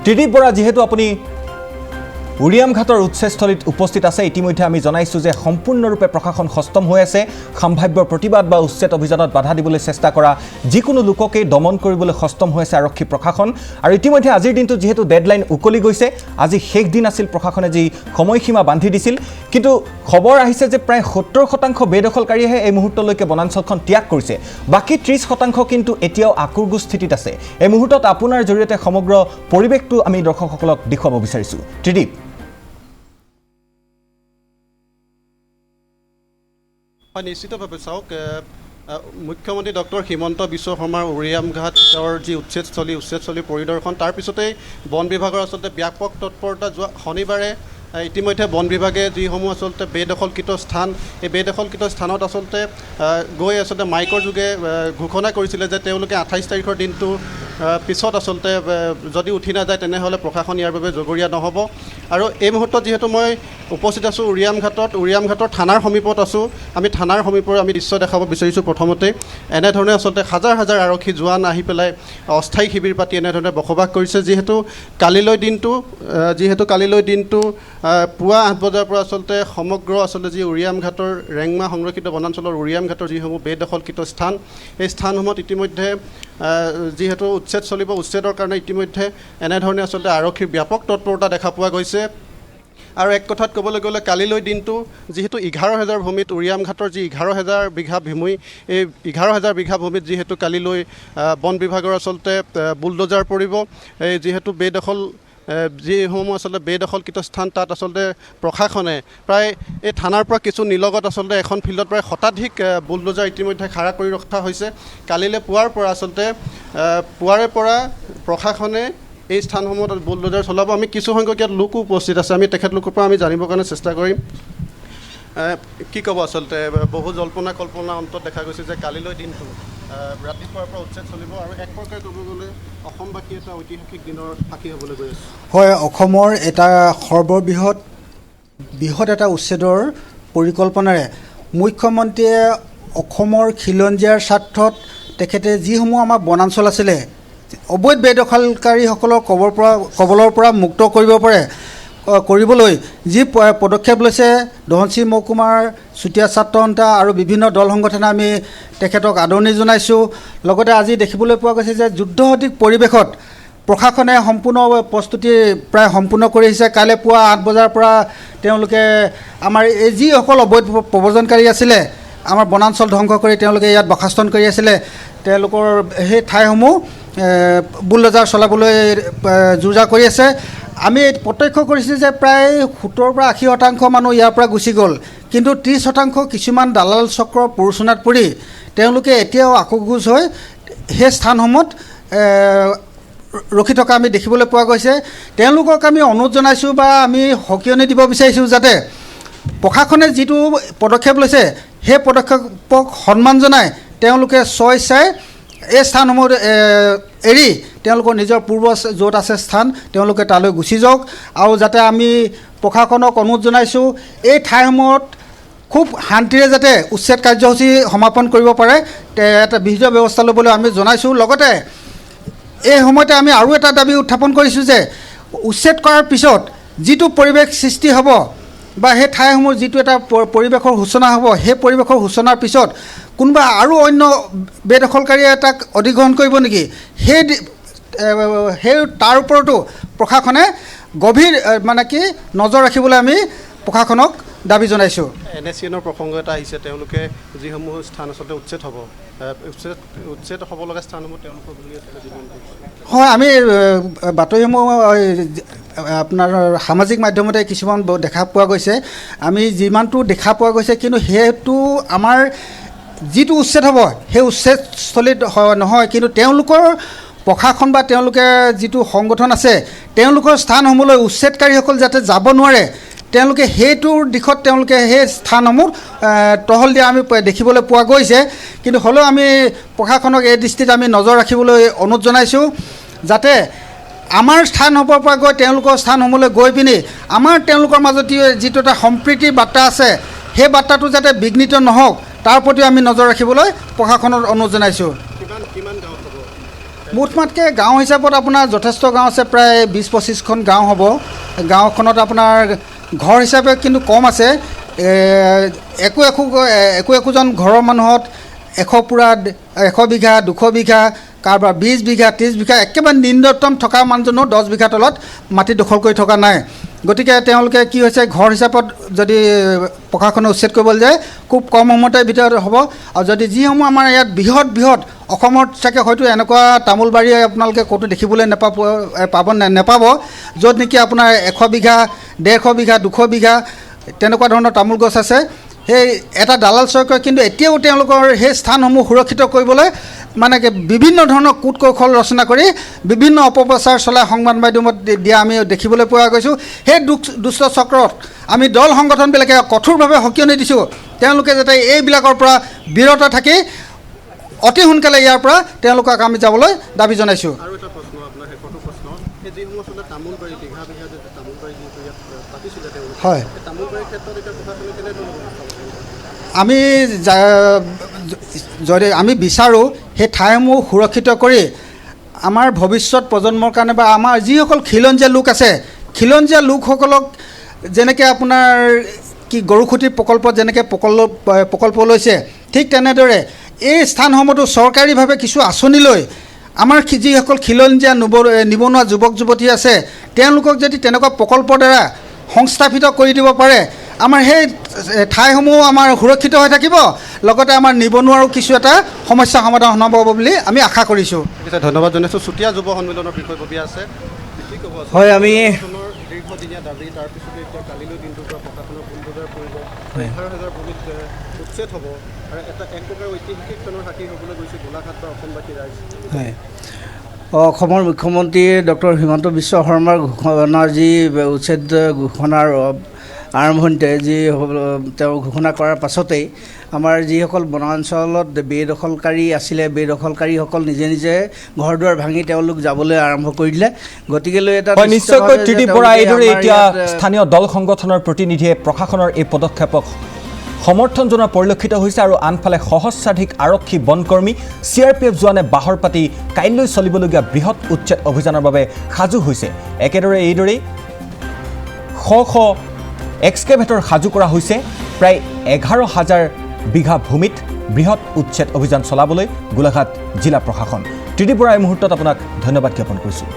ত্ৰিদীপ বৰা যেহেতু আপুনি উৰিয়াম ঘাটৰ উচ্ছেদস্থলীত উপস্থিত আছে ইতিমধ্যে আমি জনাইছো যে সম্পূৰ্ণৰূপে প্ৰশাসন খস্তম হৈ আছে সম্ভাৱ্য প্ৰতিবাদ বা উচ্ছেদ অভিযানত বাধা দিবলৈ চেষ্টা কৰা যিকোনো লোককে দমন কৰিবলৈ খস্তম হৈ আছে আৰক্ষী প্ৰশাসন আৰু ইতিমধ্যে আজিৰ দিনটো যেহেতু ডেডলাইন উকলি গৈছে আজি শেষ দিন আছিল প্ৰশাসনে যি সময়সীমা বান্ধি দিছিল কিন্তু খবৰ আহিছে যে প্ৰায় 70% বেদখলকাৰীয়ে এই মুহূৰ্তলৈকে বনাঞ্চলখন ত্যাগ কৰিছে বাকি 30% কিন্তু এতিয়াও আকুৰগু স্থিতিত আছে এই মুহূৰ্তত আপোনাৰ জৰিয়তে সমগ্ৰ পৰিৱেশটো আমি দৰ্শকসকলক দেখুৱাব বিচাৰিছো ত্ৰিদীপ নিশ্চিতভাৱে চাওক মুখ্যমন্ত্ৰী ডক্টৰ হিমন্ত বিশ্ব শৰ্মাৰ উৰিয়াম ঘাটৰ যি উচ্ছেদস্থলী পৰিদৰ্শন তাৰ পিছতেই বন বিভাগৰ আচলতে ব্যাপক তৎপৰতা যোৱা শনিবাৰে ইতিমধ্যে বন বিভাগে যিসমূহ আচলতে বেদখলকৃত স্থান এই বেদখলকৃত স্থানত আচলতে গৈ আচলতে মাইকৰ যোগে ঘোষণা কৰিছিলে যে তেওঁলোকে 28 তাৰিখৰ দিনটো পিছত আচলতে যদি উঠি নাযায় তেনেহ'লে প্ৰশাসন ইয়াৰ বাবে জগৰীয়া নহ'ব আৰু এই মুহূৰ্তত যিহেতু মই উপস্থিত আছোঁ উৰিয়াম ঘাটৰ থানাৰ সমীপত আছোঁ আমি থানাৰ সমীপৰ আমি দৃশ্য দেখাব বিচাৰিছোঁ প্ৰথমতে এনেধৰণে আচলতে হাজাৰ হাজাৰ আৰক্ষী জোৱান আহি পেলাই অস্থায়ী শিবিৰ পাতি এনেধৰণে বসবাস কৰিছে যিহেতু কালিলৈ দিনটো পুৱা 8 বজাৰ পৰা আচলতে সমগ্ৰ আচলতে যি উৰিয়াম ঘাটৰ ৰেংমা সংৰক্ষিত বনাঞ্চলৰ উৰিয়াম ঘাটৰ যিসমূহ বেদখলকৃত স্থান এই স্থানসমূহত ইতিমধ্যে যিহেতু উচ্ছেদ চলিব উচ্ছেদৰ কাৰণে ইতিমধ্যে এনেধৰণে আচলতে আৰক্ষীৰ ব্যাপক তৎপৰতা দেখা পোৱা গৈছে আৰু এক কথাত ক'বলৈ গ'লে কালিলৈ দিনটো যিহেতু 11,000 ভূমিত উৰিয়াম ঘাটৰ যি 11,000 বিঘা ভূমি এই 11,000 বিঘা ভূমিত যিহেতু কালিলৈ বন বিভাগৰ আচলতে বুলডোজাৰ পৰিব এই যিহেতু যিসমূহ আচলতে বেদখলকৃত স্থান তাত আচলতে প্ৰশাসনে প্ৰায় এই থানাৰ পৰা কিছু নিলগত আচলতে এখন ফিল্ডত প্ৰায় শতাধিক বুলডোজাৰ ইতিমধ্যে খাৰা কৰি ৰখা হৈছে কালিলৈ পুৱাৰে পৰা প্ৰশাসনে এই স্থানসমূহত বুলডোজাৰ চলাব আমি কিছু সংখ্যক ইয়াত লোকো উপস্থিত আছে আমি তেখেতলোকৰ পৰা আমি জানিবৰ কাৰণে চেষ্টা কৰিম কি ক'ব আচলতে বহু জল্পনা কল্পনা অন্তত দেখা গৈছে যে কালিলৈ দিনটো ৰাতিপুৱাৰ পৰা উচ্ছেদ চলিব আৰু এক প্ৰকাৰে ক'ব গ'লে অসমবাসী এটা ঐতিহাসিক দিনৰ সাক্ষী হ'বলৈ গৈ আছে হয় অসমৰ এটা সৰ্ববৃহৎ এটা উচ্ছেদৰ পৰিকল্পনাৰে মুখ্যমন্ত্ৰীয়ে অসমৰ খিলঞ্জীয়াৰ স্বাৰ্থত তেখেতে যিসমূহ আমাৰ বনাঞ্চল আছিলে অবৈধ বেদখলকাৰীসকলৰ কবলৰ পৰা মুক্ত কৰিবলৈ যি পদক্ষেপ লৈছে দহনশী মহকুমাৰ চুতীয়া ছাত্ৰ সন্থা আৰু বিভিন্ন দল সংগঠনে আমি তেখেতক আদৰণি জনাইছোঁ লগতে আজি দেখিবলৈ পোৱা গৈছে যে যুদ্ধসদৃশ পৰিৱেশত প্ৰশাসনে সম্পূৰ্ণ প্ৰস্তুতি প্ৰায় সম্পূৰ্ণ কৰি আহিছে কাইলৈ পুৱা 8 বজাৰ পৰা তেওঁলোকে আমাৰ এই যিসকল অবৈধ প্ৰব্ৰজনকাৰী আছিলে আমাৰ বনাঞ্চল ধ্বংস কৰি তেওঁলোকে ইয়াত বাসস্থান কৰি আছিলে তেওঁলোকৰ সেই ঠাইসমূহ বুলডোজাৰ চলাবলৈ যোজা কৰি আছে আমি প্ৰত্যক্ষ কৰিছোঁ যে প্ৰায় 70 পৰা 80% মানুহ ইয়াৰ পৰা গুচি গ'ল কিন্তু 30% কিছুমান দালাল চক্ৰৰ প্ৰৰোচনাত পৰি তেওঁলোকে এতিয়াও আকুগুজ হৈ সেই স্থানসমূহত ৰখি থকা আমি দেখিবলৈ পোৱা গৈছে তেওঁলোকক আমি অনুৰোধ জনাইছোঁ বা আমি সকিয়নি দিব বিচাৰিছোঁ যাতে প্ৰশাসনে যিটো পদক্ষেপ লৈছে সেই পদক্ষেপক সন্মান জনাই তেওঁলোকে স্বইচ্ছাই এই স্থানসমূহ এৰি তেওঁলোকৰ নিজৰ পূৰ্ব য'ত আছে স্থান তেওঁলোকে তালৈ গুচি যাওক আৰু যাতে আমি প্ৰশাসনক অনুৰোধ জনাইছোঁ এই ঠাইসমূহত খুব শান্তিৰে যাতে উচ্ছেদ কাৰ্যসূচী সমাপন কৰিব পাৰে এটা বিহিত ব্যৱস্থা ল'বলৈ আমি জনাইছোঁ লগতে এই সময়তে আমি আৰু এটা দাবী উত্থাপন কৰিছোঁ যে উচ্ছেদ কৰাৰ পিছত যিটো পৰিৱেশ সৃষ্টি হ'ব বা সেই ঠাইসমূহ যিটো এটা পৰিৱেশৰ সূচনা হ'ব সেই পৰিৱেশৰ সূচনাৰ পিছত কোনোবা আৰু অন্য বেদখলকাৰীয়ে তাক অধিগ্ৰহণ কৰিব নেকি সেই তাৰ ওপৰতো প্ৰশাসনে গভীৰ নজৰ ৰাখিবলৈ আমি প্ৰশাসনক দাবী জনাইছোঁ NSCNৰ প্ৰসংগ এটা আহিছে তেওঁলোকে যিসমূহ স্থান আচলতে উচ্ছেদ হ'ব লগা স্থানসমূহ তেওঁলোকৰ বুলি হয় আমি বাতৰিসমূহ আপোনাৰ সামাজিক মাধ্যমতে কিছুমান দেখা পোৱা গৈছে আমি যিমানটো দেখা পোৱা গৈছে কিন্তু সেইটো আমাৰ যিটো উচ্ছেদ হ'ব সেই উচ্ছেদস্থলীত নহয় কিন্তু তেওঁলোকৰ প্ৰশাসন বা তেওঁলোকে যিটো সংগঠন আছে তেওঁলোকৰ স্থানসমূহলৈ উচ্ছেদকাৰীসকল যাতে যাব নোৱাৰে তেওঁলোকে সেইটোৰ দিশত তেওঁলোকে সেই স্থানসমূহ টহল দিয়া আমি দেখিবলৈ পোৱা গৈছে কিন্তু হ'লেও আমি প্ৰশাসনক এই দৃষ্টিত আমি নজৰ ৰাখিবলৈ অনুৰোধ জনাইছোঁ যাতে আমাৰ স্থান হ'ব পৰা গৈ তেওঁলোকৰ স্থানসমূহলৈ গৈ পিনি আমাৰ তেওঁলোকৰ মাজত যিটো এটা সম্প্ৰীতিৰ বাৰ্তা আছে সেই বাৰ্তাটো যাতে বিঘ্নিত নহওক তাৰ প্ৰতি আমি নজৰ ৰাখিবলৈ প্ৰশাসনৰ অনুৰোধ জনাইছোঁ মুঠমাতকৈ গাঁও হিচাপত আপোনাৰ যথেষ্ট গাঁও আছে, প্ৰায় 20-25খন গাঁও হ'ব। গাঁওখনত আপোনাৰ ঘৰ হিচাপে কিন্তু কম আছে। একোজন ঘৰৰ মানুহত 100 বিঘা 200 বিঘা, কাৰোবাৰ 20 বিঘা 30 বিঘা, একেবাৰে নিম্নতম থকা মানুহজনো 10 বিঘা তলত মাটি দখল কৰি থকা নাই। গতিকে তেওঁলোকে কি হৈছে, ঘৰ হিচাপত যদি প্ৰশাসনে উচ্ছেদ কৰিবলৈ যায় খুব কম সময়তে ভিতৰত হ'ব। আৰু যদি যিসমূহ আমাৰ ইয়াত বৃহৎ অসমত চাগে হয়তো এনেকুৱা তামোল বাৰী আপোনালোকে ক'তো দেখিবলৈ নেপাব য'ত নেকি আপোনাৰ 100 বিঘা 150 বিঘা 200 বিঘা তেনেকুৱা ধৰণৰ তামোল গছ আছে। সেই এটা দালাল চক্ৰই কিন্তু এতিয়াও তেওঁলোকৰ সেই স্থানসমূহ সুৰক্ষিত কৰিবলৈ মানে বিভিন্ন ধৰণৰ কূট কৌশল ৰচনা কৰি বিভিন্ন অপপ্ৰচাৰ চলাই সংবাদ মাধ্যমত দিয়া আমি দেখিবলৈ পোৱা গৈছোঁ। সেই দুষ্ট চক্ৰত আমি দল সংগঠনবিলাকে কঠোৰভাৱে সকিয়নি দিছোঁ, তেওঁলোকে যাতে এইবিলাকৰ পৰা বিৰত থাকি অতি সোনকালে ইয়াৰ পৰা তেওঁলোকক আমি যাবলৈ দাবী জনাইছোঁ। আৰু এটা প্ৰশ্ন, আপোনাৰ শেষৰটো প্ৰশ্ন, এই যিসমূহ আচলতে তামোল বাৰী বিঘা যে তামোল বাৰী যিহেতু ইয়াত পাতিছিলে তেওঁলোকে, হয়, এই তামোল বাৰীৰ ক্ষেত্ৰত এতিয়া প্ৰশাসনে কেনেধৰণৰ যদি আমি বিচাৰোঁ সেই ঠাইসমূহ সুৰক্ষিত কৰি আমাৰ ভৱিষ্যত প্ৰজন্মৰ কাৰণে বা আমাৰ যিসকল খিলঞ্জীয়া লোক আছে, খিলঞ্জীয়া লোকসকলক যেনেকৈ আপোনাৰ গৰুখুঁটিৰ প্ৰকল্পত যেনেকৈ প্ৰকল্প লৈছে, ঠিক তেনেদৰে এই স্থানসমূহতো চৰকাৰীভাৱে কিছু আঁচনি লৈ আমাৰ যিসকল খিলঞ্জীয়া নিবনুৱা যুৱক যুৱতী আছে তেওঁলোকক যদি তেনেকুৱা প্ৰকল্পৰ দ্বাৰা সংস্থাপিত কৰি দিব পাৰে, আমাৰ সেই ঠাইসমূহ আমাৰ সুৰক্ষিত হৈ থাকিব, লগতে আমাৰ নিবনুৱাৰো কিছু এটা সমস্যা সমাধান হ'ব বুলি আমি আশা কৰিছোঁ। ঠিক আছে, ধন্যবাদ জনাইছোঁ। চুতীয়া যুৱ সন্মিলনৰ বিষয়ববীয়া আছে, কি ক'ব? হয়, আমি দীৰ্ঘদিনীয়া দাবী, তাৰপিছতে এতিয়া কালিলৈ দিনটোৰ পৰা প্ৰশাসনৰ বুলডোজাৰ পৰিব, 11,000 ভূমিত উচ্ছেদ হ'ব আৰু এক প্ৰকাৰ ঐতিহাসিক ক্ষণৰ সাক্ষী হ'বলৈ গৈছে গোলাঘাট বা অসমবাসী ৰাইজ। হয়, অসমৰ মুখ্যমন্ত্ৰী ডক্টৰ হিমন্ত বিশ্ব শৰ্মাৰ ঘোষণাৰ যি উচ্ছেদ ঘোষণাৰ আৰম্ভণিতে তেওঁ ঘোষণা কৰাৰ পাছতেই আমাৰ যিসকল বনাঞ্চলত বেদখলকাৰী আছিলে, বেদখলকাৰীসকল নিজে নিজে ঘৰ দুৱাৰ ভাঙি তেওঁলোক যাবলৈ আৰম্ভ কৰি দিলে। গতিকেলৈ এটা নিশ্চয়কৈ ত্ৰিদীপ বৰা, এইদৰে এতিয়া স্থানীয় দল সংগঠনৰ প্ৰতিনিধিয়ে প্ৰশাসনৰ এই পদক্ষেপক সমৰ্থন জনোৱা পৰিলক্ষিত হৈছে। আৰু আনফালে সহস্ৰাধিক আৰক্ষী বনকৰ্মী, CRPF জোৱানে বাহৰ পাতি কাইলৈ চলিবলগীয়া বৃহৎ উচ্ছেদ অভিযানৰ বাবে সাজু হৈছে। একেদৰে এইদৰেই শ এক্সকেভেটৰ সাজু কৰা হৈছে প্ৰায় 11,000 বিঘা ভূমিত বৃহৎ উচ্ছেদ অভিযান চলাবলৈ গোলাঘাট জিলা প্ৰশাসন। ত্ৰিদীপ বৰা, এই মুহূৰ্তত আপোনাক ধন্যবাদ জ্ঞাপন কৰিছোঁ।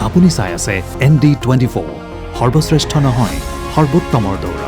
আপুনি চাই আছে ND24, সৰ্বশ্ৰেষ্ঠ নহয় সৰ্বোত্তমৰ দৌৰা।